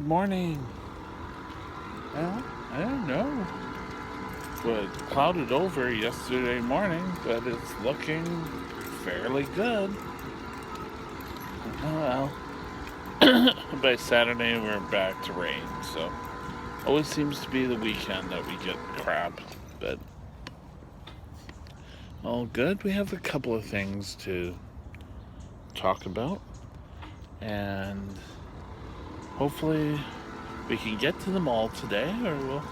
morning. Well, I don't know. It clouded over yesterday morning, but it's looking fairly good. Oh well. By Saturday, we're back to rain, so always seems to be the weekend that we get crap. But all good. We have a couple of things to talk about, and hopefully we can get to them all today, or we'll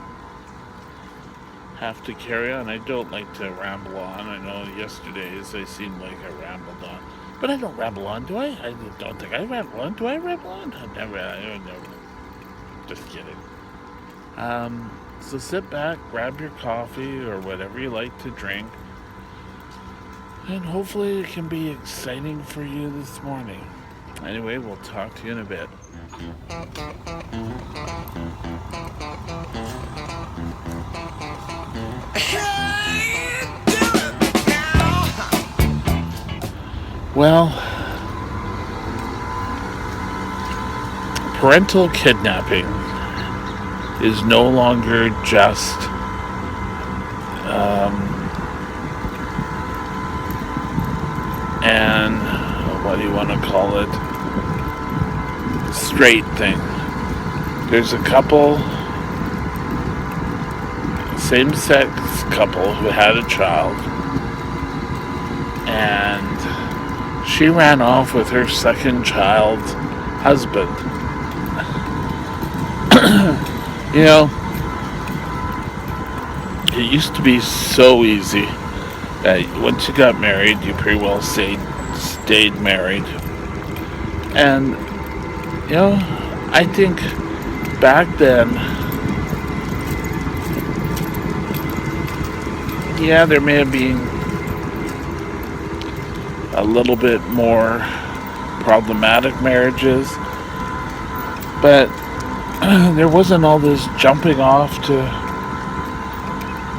have to carry on. I don't like to ramble on. I know yesterday's I seemed like I rambled on, but I don't ramble on, do I? I don't think I ramble on. Do I ramble on? I never. Just kidding. So sit back, grab your coffee or whatever you like to drink, and hopefully it can be exciting for you this morning. Anyway, we'll talk to you in a bit. Well, parental kidnapping is no longer just an, what do you want to call it, straight thing. There's a couple, same-sex couple, who had a child, and she ran off with her second child's husband. You know, it used to be so easy that once you got married, you pretty well stayed married. And, I think back then, yeah, there may have been a little bit more problematic marriages, but there wasn't all this jumping off to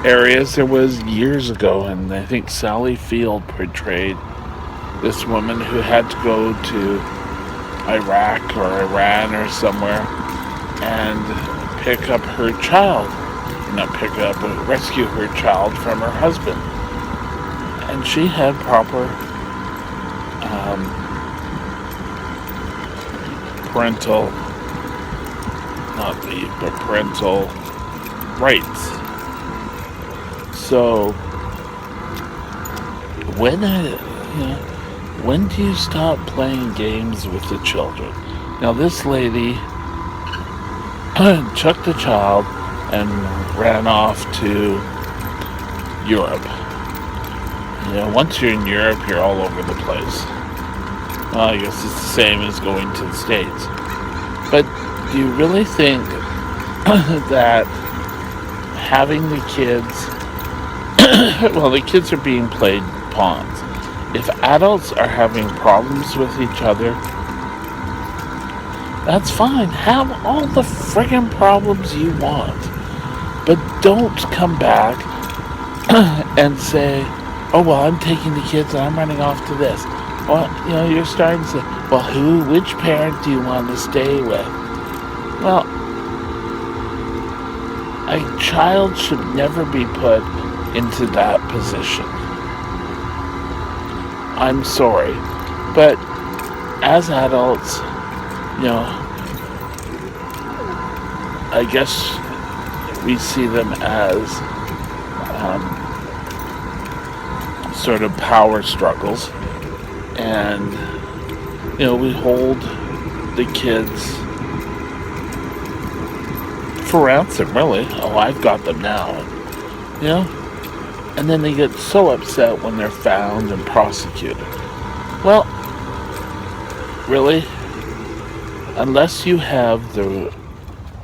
areas there was years ago, and I think Sally Field portrayed this woman who had to go to Iraq or Iran or somewhere and pick up her child. Not pick up, but rescue her child from her husband. And she had proper parental, not leave, but parental rights. So when do you stop playing games with the children? Now this lady chucked the child and ran off to Europe. Once you're in Europe, you're all over the place. Well, I guess it's the same as going to the States. But do you really think that having the kids, well, the kids are being played pawns. If adults are having problems with each other, that's fine. Have all the friggin' problems you want. But don't come back and say, oh, well, I'm taking the kids and I'm running off to this. Well, you're starting to say, well, which parent do you want to stay with? Well, a child should never be put into that position. I'm sorry. But as adults, I guess we see them as sort of power struggles, and we hold the kids for ransom, really. Oh, I've got them now, and then they get so upset when they're found and prosecuted. Well, really, unless you have the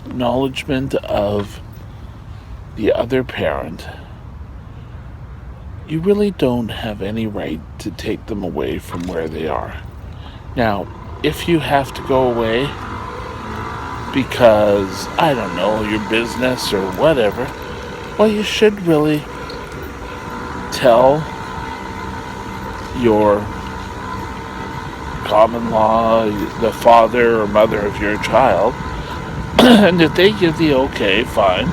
acknowledgement of the other parent, you really don't have any right to take them away from where they are. Now, if you have to go away because, I don't know, your business or whatever, well, you should really tell your common law, the father or mother of your child, And if they give the okay, fine.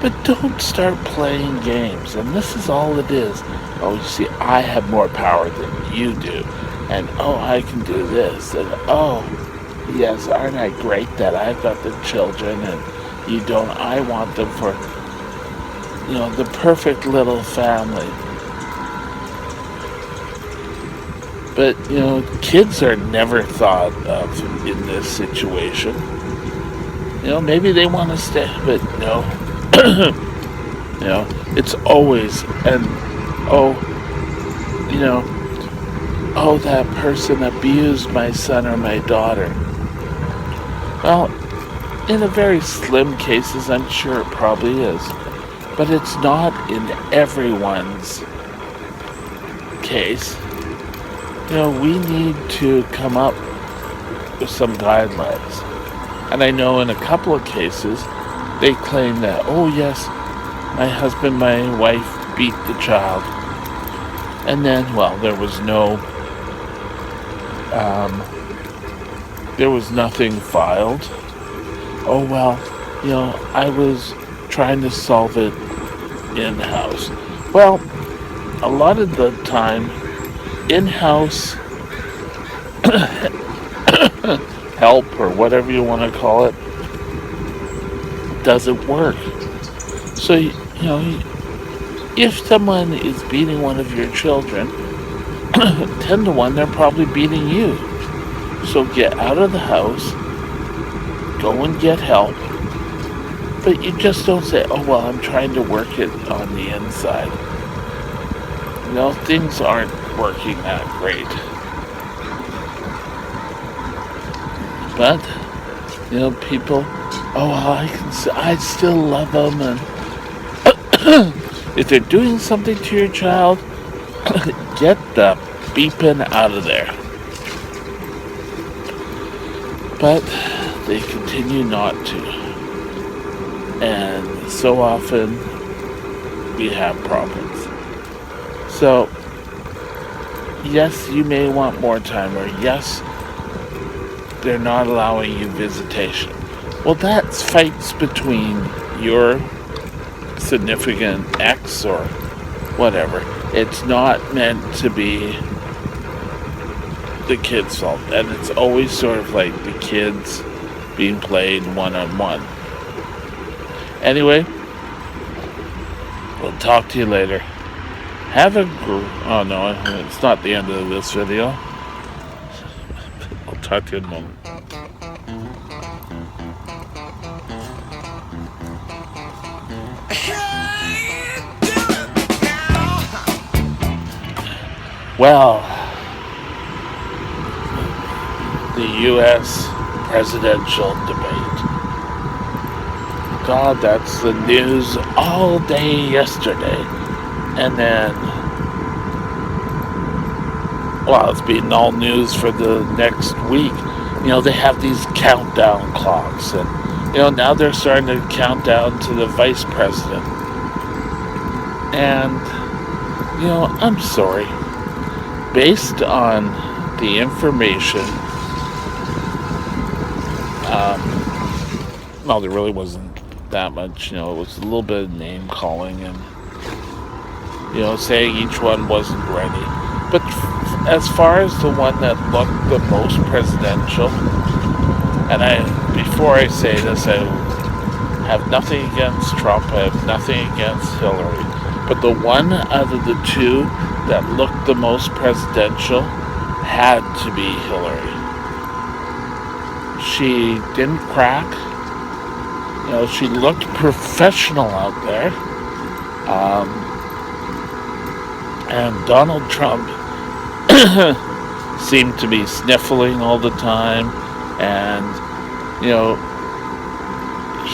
But don't start playing games. And this is all it is. Oh, you see, I have more power than you do. And oh, I can do this. And oh, yes, aren't I great that I've got the children and you don't? I want them for, the perfect little family. But, kids are never thought of in this situation. Maybe they want to stay, but no. It's always, and oh, oh, that person abused my son or my daughter. Well, in a very slim cases, I'm sure it probably is. But it's not in everyone's case. We need to come up with some guidelines. And I know in a couple of cases, they claim that, oh yes, my husband, my wife beat the child. And then, well, there was nothing filed. Oh, well, I was trying to solve it in-house. Well, a lot of the time, in-house help, or whatever you want to call it, doesn't work. So, if someone is beating one of your children, 10 to 1, they're probably beating you. So get out of the house, go and get help, but you just don't say, oh, well, I'm trying to work it on the inside. Things aren't working that great. But, people, oh, well, I still love them, and if they're doing something to your child, get the beeping out of there. But they continue not to. And so often we have problems. So, yes, you may want more time, or yes, they're not allowing you visitation. Well, that's fights between your significant ex or whatever. It's not meant to be the kid's fault. And it's always sort of like the kids being played one-on-one. Anyway, we'll talk to you later. Oh no, it's not the end of this video. I'll talk to you in a moment. Well, the U.S. presidential debate. God, that's the news all day yesterday. And then, well, it's been all news for the next week. They have these countdown clocks. And, now they're starting to count down to the vice president. And, I'm sorry. Based on the information, well, there really wasn't that much. It was a little bit of name calling and, saying each one wasn't ready. But as far as the one that looked the most presidential, and before I say this, I have nothing against Trump, I have nothing against Hillary, but the one out of the two that looked the most presidential had to be Hillary. She didn't crack. She looked professional out there. And Donald Trump seemed to be sniffling all the time. And,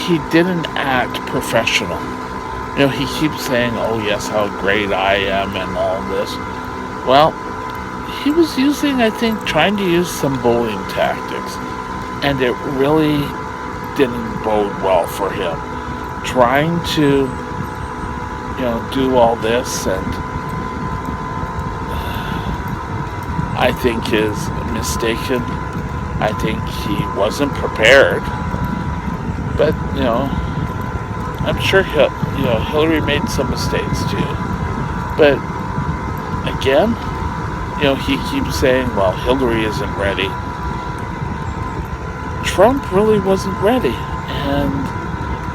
he didn't act professional. He keeps saying, oh yes, how great I am and all this. Well, he was trying to use some bullying tactics. And it really didn't bode well for him. Trying to, do all this, and I think is mistaken. I think he wasn't prepared. But, I'm sure Hillary made some mistakes too. But again, he keeps saying, well, Hillary isn't ready. Trump really wasn't ready. And,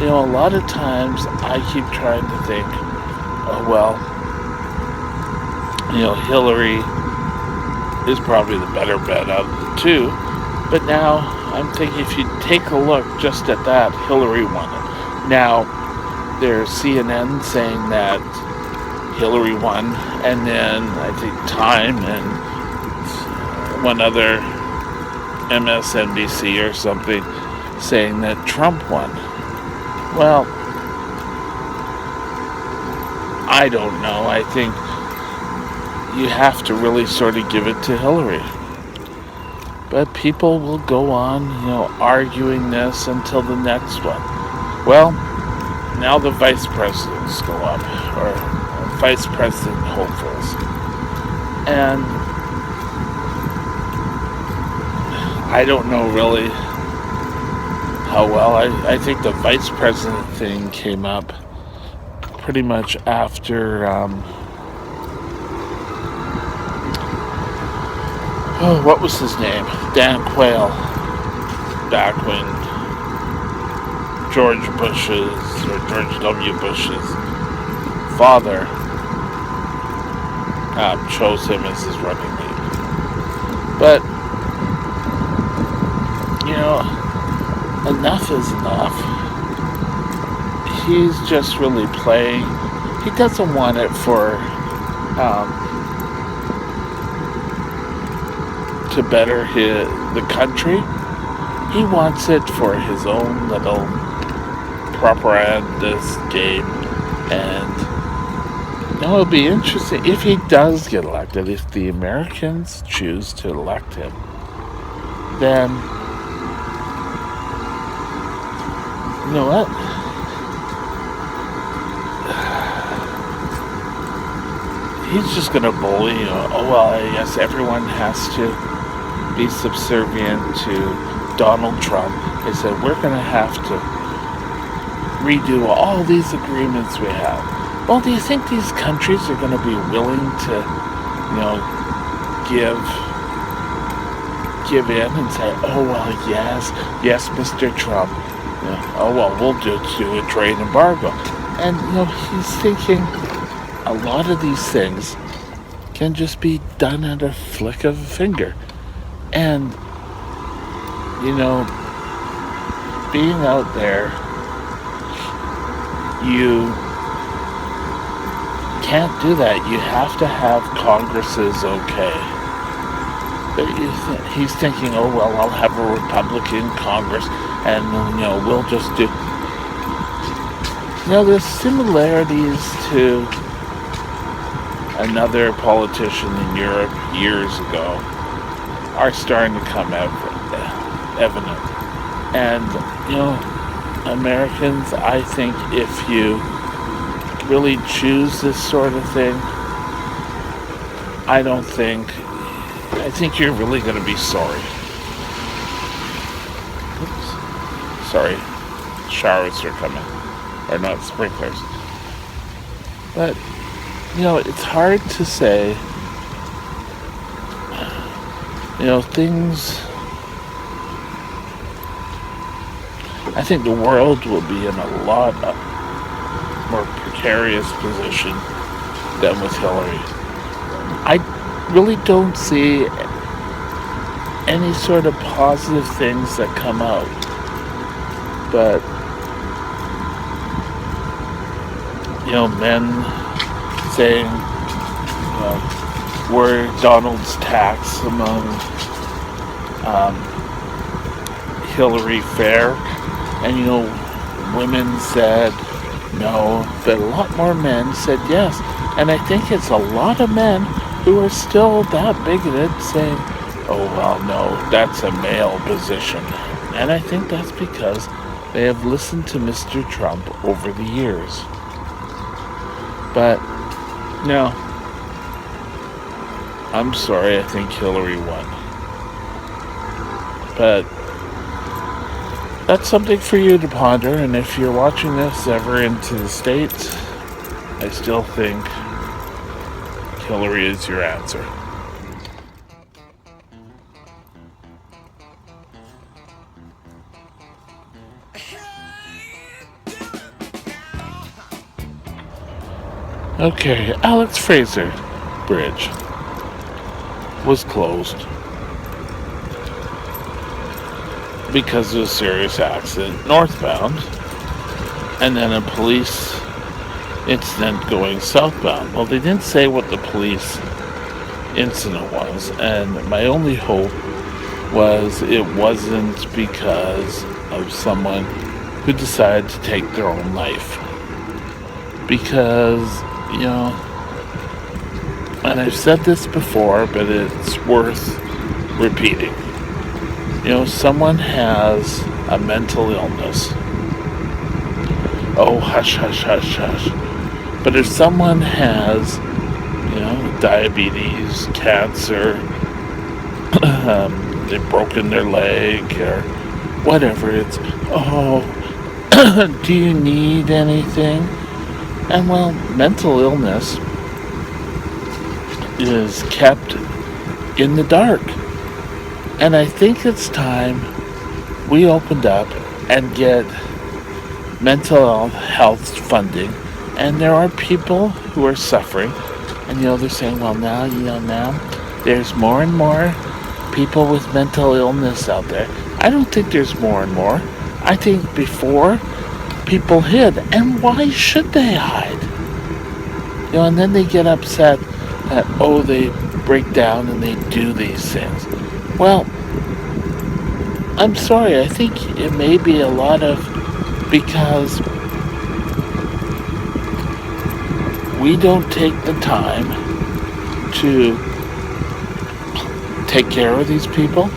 a lot of times I keep trying to think, oh, well, Hillary is probably the better bet out of the two. But now I'm thinking if you take a look just at that, Hillary won it. Now, there's CNN saying that Hillary won, and then I think Time and one other MSNBC or something saying that Trump won. Well, I don't know. I think you have to really sort of give it to Hillary. But people will go on, arguing this until the next one. Well, now the vice presidents go up, or vice president hopefuls. And I don't know really how well. I think the vice president thing came up pretty much after, what was his name? Dan Quayle, back when George W. Bush's father chose him as his running mate. But, enough is enough. He's just really playing. He doesn't want it for to better the country. He wants it for his own little propagandist game. And it'll be interesting if he does get elected. If the Americans choose to elect him, then you know what? He's just going to bully, oh, well, I guess everyone has to be subservient to Donald Trump. They said, we're going to have to redo all these agreements we have. Well, do you think these countries are going to be willing to, give in and say, oh, well, yes, Mr. Trump. Oh, well, we'll just do a trade embargo. And, he's thinking a lot of these things can just be done at a flick of a finger. And, being out there, you can't do that. You have to have Congress's okay. But he's thinking, oh, well, I'll have a Republican Congress, and, we'll just do... there's similarities to another politician in Europe years ago are starting to come evident. And, Americans, I think if you really choose this sort of thing, I think you're really going to be sorry. Oops. Sorry. Showers are coming. Or not sprinklers. But, it's hard to say, things... I think the world will be in a lot more precarious position than with Hillary. I really don't see any sort of positive things that come out. But, men saying, were Donald's attacks among Hillary fair? And, women said no, but a lot more men said yes. And I think it's a lot of men who are still that bigoted saying, oh, well, no, that's a male position. And I think that's because they have listened to Mr. Trump over the years. But, no, I'm sorry, I think Hillary won. But that's something for you to ponder. And if you're watching this ever into the States, I still think Hillary is your answer. Okay, Alex Fraser Bridge was closed because of a serious accident northbound, and then a police incident going southbound. Well, they didn't say what the police incident was, and my only hope was it wasn't because of someone who decided to take their own life. Because, and I've said this before, but it's worth repeating. Someone has a mental illness. Oh, hush, hush, hush, hush. But if someone has, diabetes, cancer, they've broken their leg, or whatever, it's, oh, do you need anything? And well, mental illness is kept in the dark. And I think it's time we opened up and get mental health funding. And there are people who are suffering. And they're saying, well, now, there's more and more people with mental illness out there. I don't think there's more and more. I think before, people hid. And why should they hide? And then they get upset that, they break down and they do these things. Well, I'm sorry, I think it may be a lot of because we don't take the time to take care of these people,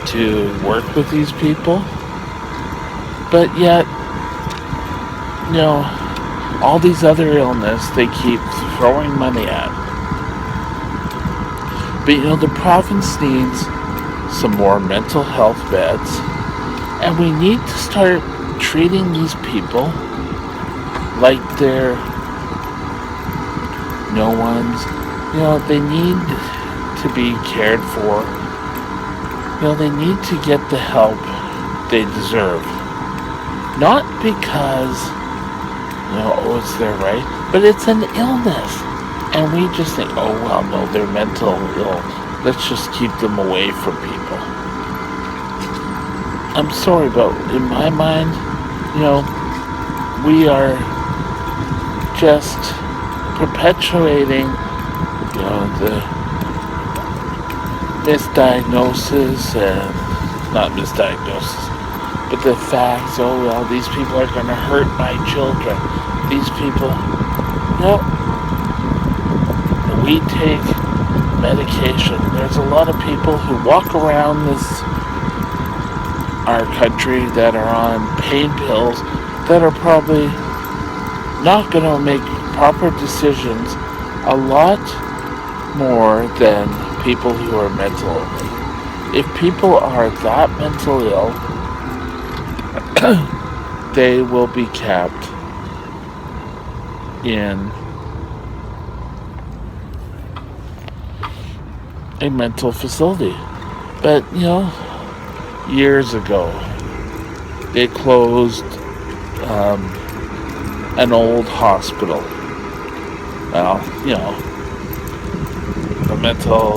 to work with these people, but yet, all these other illness they keep throwing money at. But the province needs some more mental health beds, and we need to start treating these people like they're no one's. They need to be cared for. They need to get the help they deserve. Not because it's their right, but it's an illness. And we just think, no, they're mental ill. Let's just keep them away from people. I'm sorry, but in my mind, we are just perpetuating, the misdiagnosis and not misdiagnosis, but the facts, these people are going to hurt my children. These people, we take medication. There's a lot of people who walk around our country that are on pain pills that are probably not going to make proper decisions a lot more than people who are mental ill. If people are that mental ill, they will be kept in a mental facility. But, years ago, they closed an old hospital. Well,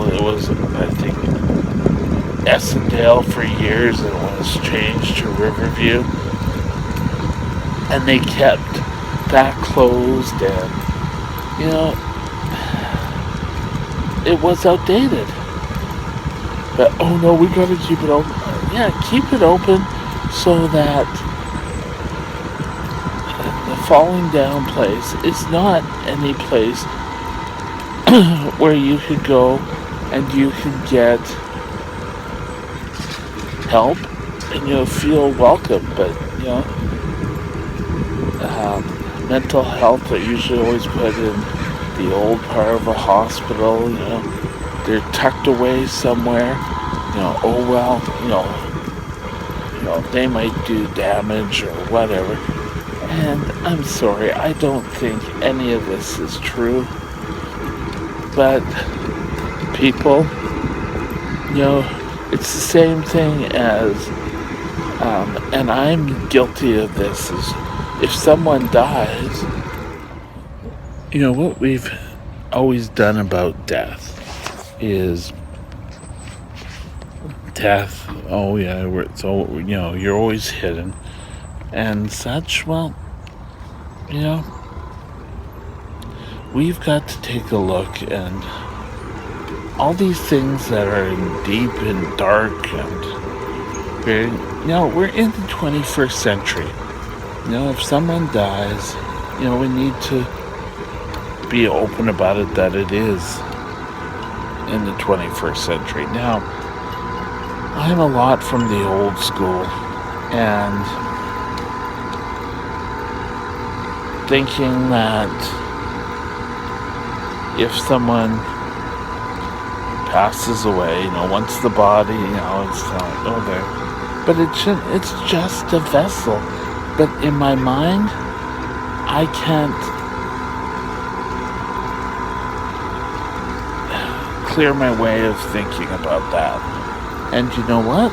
it was, I think, Essendale for years, and it was changed to Riverview. And they kept that closed, and, it was outdated. But, we gotta keep it open. Yeah, keep it open so that the falling down place is not any place where you could go and you could get help and you'll feel welcome. But, mental health are usually always put in the old part of a hospital, they're tucked away somewhere, they might do damage or whatever. And I'm sorry, I don't think any of this is true. But people, it's the same thing as, and I'm guilty of this, is if someone dies, what we've always done about death is death. Oh yeah, you're always hidden and such. Well, we've got to take a look, and all these things that are deep and dark, and we're in the 21st century. If someone dies, we need to be open about it, that it is in the 21st century. Now, I'm a lot from the old school, and thinking that if someone passes away, once the body, it's not there. But it shouldn't, it's just a vessel. But in my mind, I can't clear my way of thinking about that. And you know what?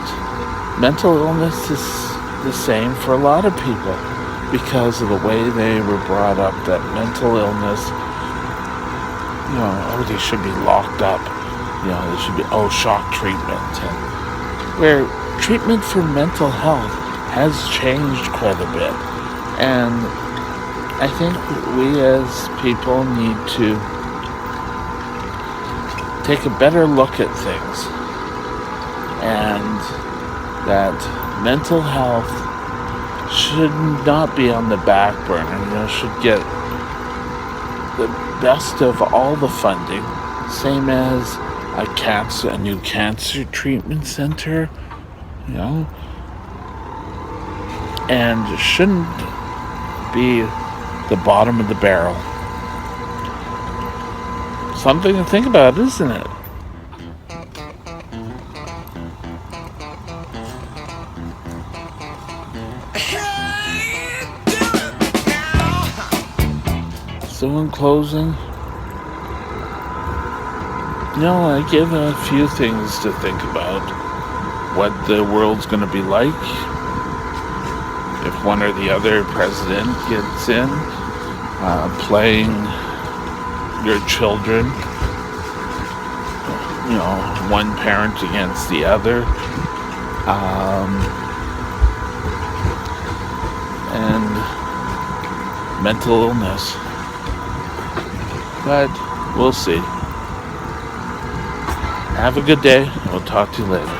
Mental illness is the same for a lot of people because of the way they were brought up, that mental illness, they should be locked up. They should be, shock treatment. And where treatment for mental health has changed quite a bit. And I think we as people need to take a better look at things, and that mental health should not be on the back burner, should get the best of all the funding, same as a new cancer treatment center, and shouldn't be the bottom of the barrel. Something to think about, isn't it? So in closing, I give a few things to think about. What the world's going to be like if one or the other president gets in, playing your children, one parent against the other, and mental illness. But we'll see. Have a good day. We'll talk to you later.